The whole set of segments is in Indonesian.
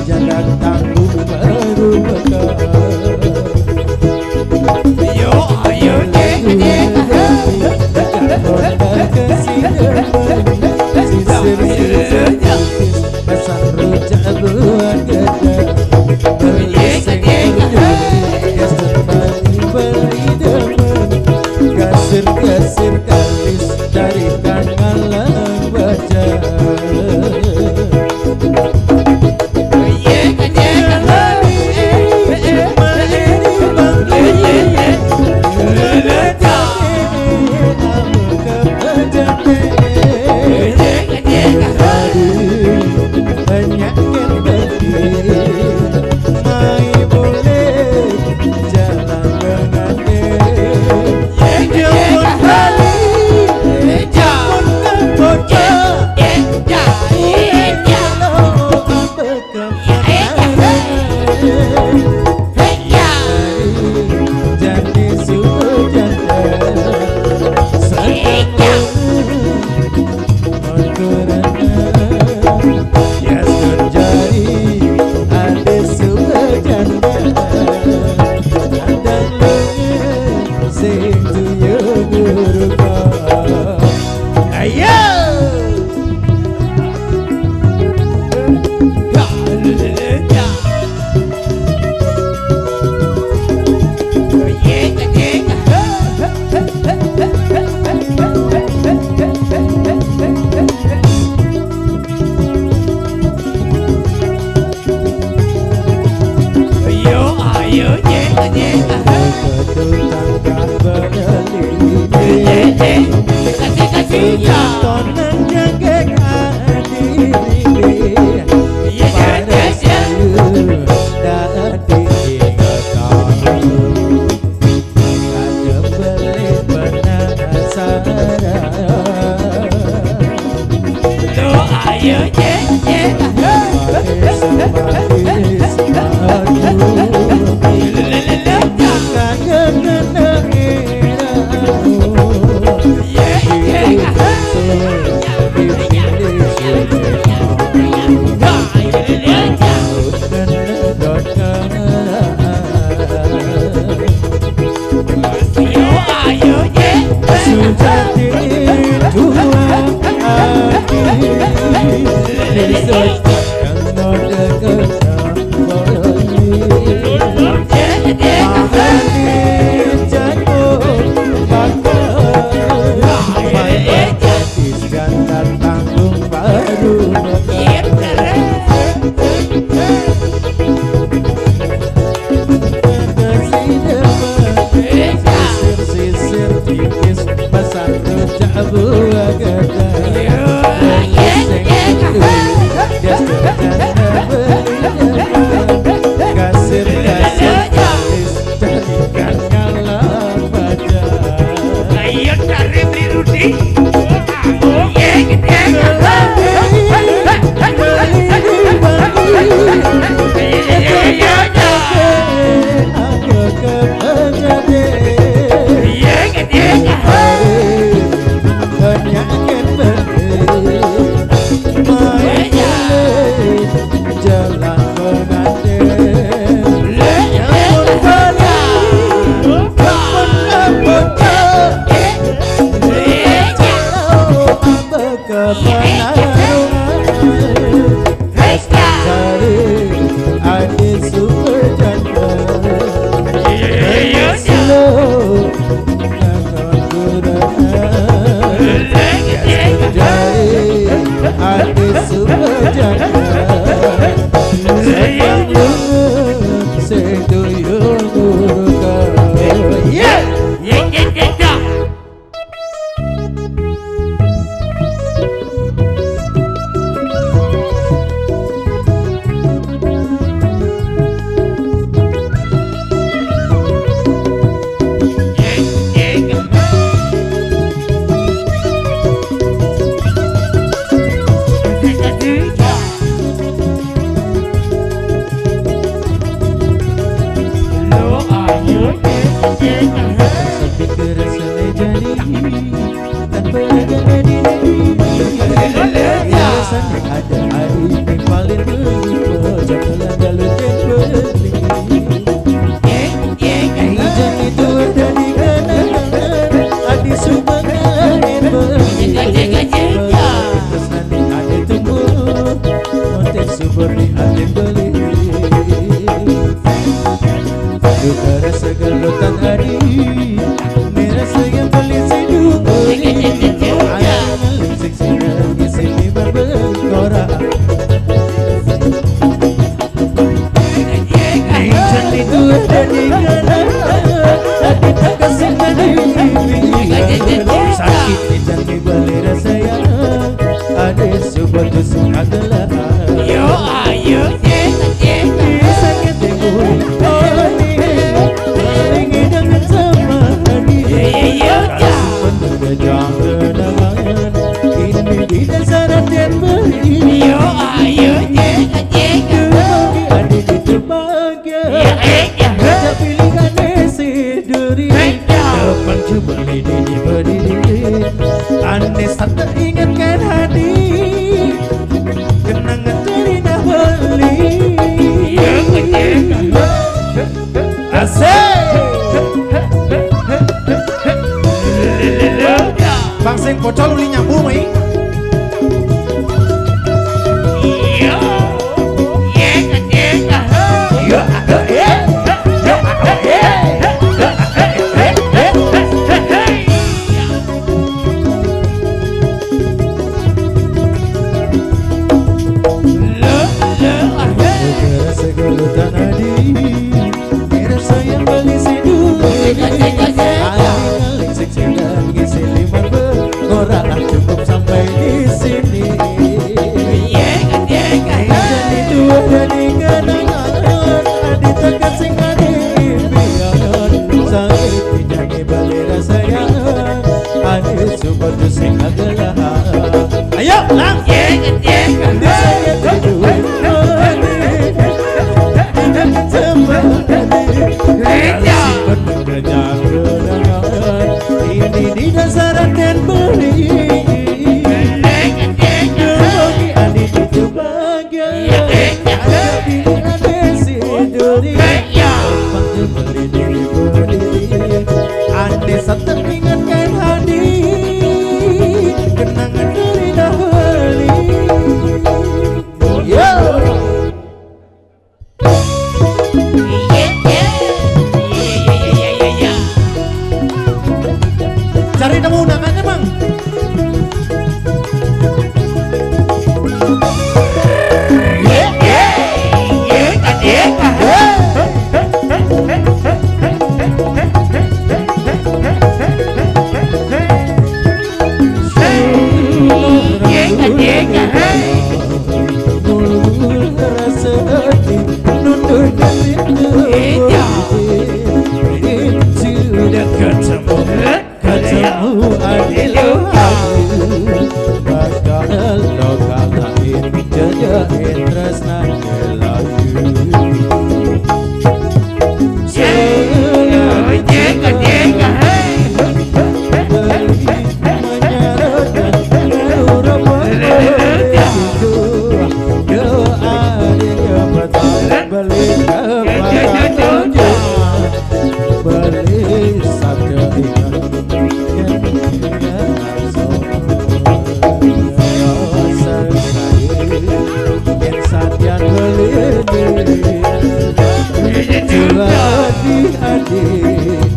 Jangan tanggung merupakan Ayo ayo dek pasang rujak buat gajah kasir kalis dari tangan lang baca jen beli. Ijan itu ada di kanan, adi sumbangan beli. Terus nanti ade tunggu, konten subur di ade beli. Duka rasa gelutan adi, merasa yang beli siduri. Ayah lipstick sinar ngisi liman berkorak. Ijan itu ada di kanan, adi tak kasih sakit ijan dibeli rasa yang ade subur tusuk adalah. Sakit tinggal paling dengan sama adi. Jangan kenangan ini di dasar dan beri. Adi itu bahagia, raja pilihan esi duri. Depan coba lidi berdiri, ane tak ingatkan hati, kenangan dari dah beli. Asik. Bang sing bocor uli nyambung wi. Segelutan adi, rasa yang beli siduri. Ayah lipstick sinar ngisi liman berkorak, cukup sampai di sini. Ijan itu ada di kanan, adi tekan sing adi impian. Sakit ijan beli rasa yang adi subur sing adalah. Ayo lang. Saya tidur ini di dasar dan beli. Bagi adik itu bahagia, ada pilihan esi duri. Panggil beli diri berdiri, ande tak ingatkan hadi, kenangan dari dahulu. Cari temu undangannya bang.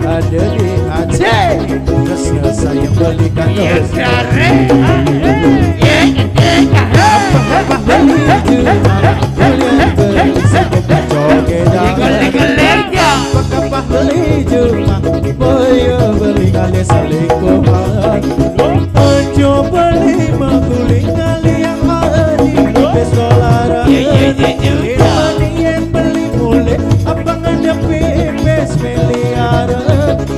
Ada di Aceh, terusnya saya belikan apa beli apa beli cuma boyo beli kali selingkuhan, ojo beli makuling kali yang hari bes dolar. Yang beli mulai apa ngadepi bes miliar,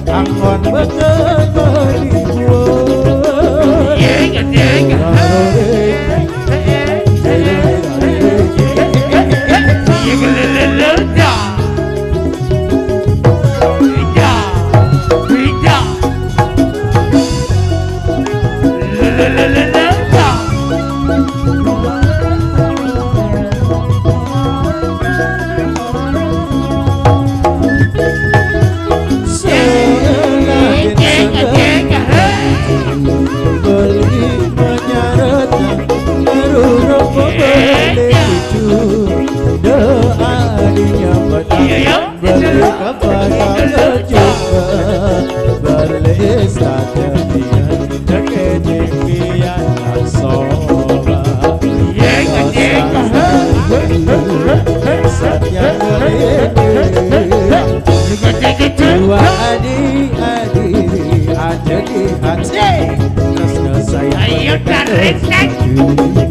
angkon betul beli buah. hatinya petang beli kepada kejumpa beli satria ketinggian dan soba satya dua adik-adik ada di hati Tresno sayang Ayo tarik lagi.